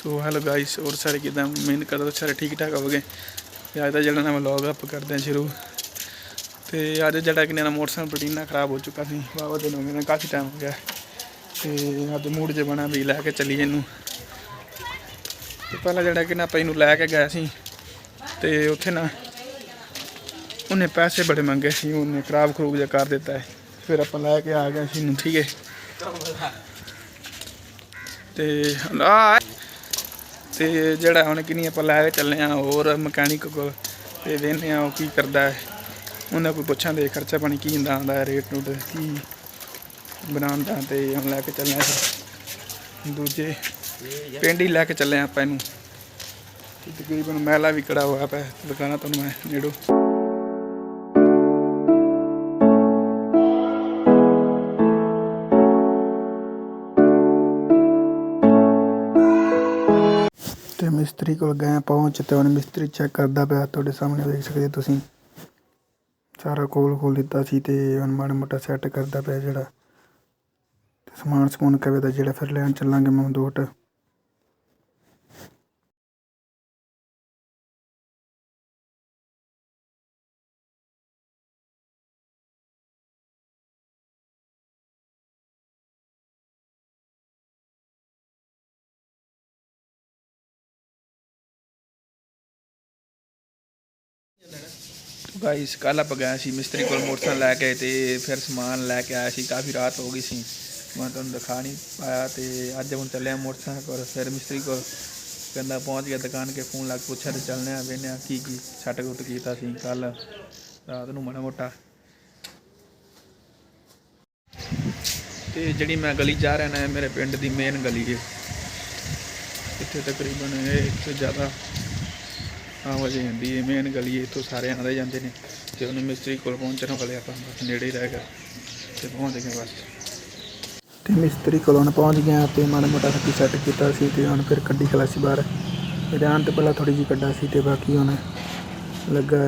तो hello guys, और सारे किदा मेहनत कर तो सारे ठीक ठाक हो गए। अज का जो व्लॉग आप करते हैं शुरू। तो अज जरा कि मोटरसाइकिल पटीना खराब हो चुका सी, वावा दिन हो गए, काफ़ी टाइम हो गया। तो अज मूड च बना भी लैके चलीए इनू। तो पहला जरा कि आप इनू लैके गए सी, तो उत्थे ना उन्हें पैसे बड़े मंगे सी, उन्हें खराब खरूब जहा कर दिता है। फिर आप लैके आ गए सी, ठीक है। तो जड़ा उन्हें कि आप लैके चलने और मकैनिक को वेने की करता है, उन्हें कोई पुछा दे खर्चा पानी की आता है, रेट रूट की बनाता। तो हम लैके चलने दूजे पिंड ही लैके चले आप इनू। तकरीबन मैला भी कड़ा हुआ पै दिखाना तुम मैं नेड़ो। तो मिस्त्री को गए पहुँच, तो उन्हें मिस्त्री चेक करता पाया, थोड़े सामने देख सकते तुसीं। सारा खोल दिता सी, ते हुण माड़ा मोटा सैट करता पाया जड़ा समान समून कवे दा, जेड़ा फिर लैन चलांगे मैं दोट। गाइस कल आप गए सी मिस्त्री को मोटरसाइकिल लैके, तो फिर समान लैके आया सी, काफ़ी रात हो गई सी, मैं तुहानूं दिखा नहीं पाया। तो अज हम चले मोटरसाइकिल पर, फिर मिस्त्री को कहता पहुँच गया दुकान के, फोन लग पूछा तो चलने वेने की सट गुट किया कल रात नूं माड़ा मोटा। तो जी मैं गली जा रहा ना, मेरे पिंड की मेन गली है, इतने तकरीबन इतने ज़्यादा आवाजाही आती है, मेन गली है, इतों सारे आते जाते हैं। तो उन्हें मिस्त्री को पहुँचने वाले आप बस नेड़े ही रह गए, तो पहुँच गए बस। तो मिस्त्री को पहुँच गया, तो माड़ा मोटा सकी सैट किया, तो फिर कड्डी खलासी बाहर। रहन तो पहला थोड़ी जी कड्डा सी, तो बाकी उन्हें लगा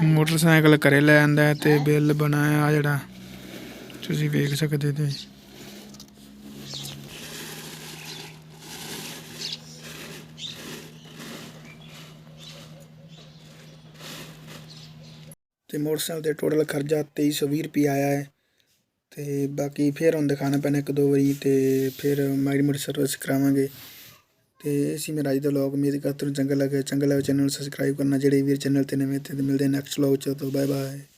ਮੋਟਰਸਾਈਕਲ ਘਰੇ ਲੈ ਆਂਦਾ ਤੇ ਬਿੱਲ ਬਣਾਇਆ ਜਿਹੜਾ ਤੁਸੀਂ ਵੇਖ ਸਕਦੇ ਤੇ मोटरसाइकिल ते टोटल खर्चा 2320 रुपये आया है। तो बाकी फिर हम दिखाना पैना एक दो बारी तो फिर माड़ी मोटी सर्विस करावांगे। तो इसी मेरा अज दा व्लॉग उम्मीद करता हूँ चंगा लगे चैनल सब्सक्राइब करना जेह्ड़े वीर चैनल ते नवें ते मिलदे नैक्सट व्लॉग च। तो बाय बाय।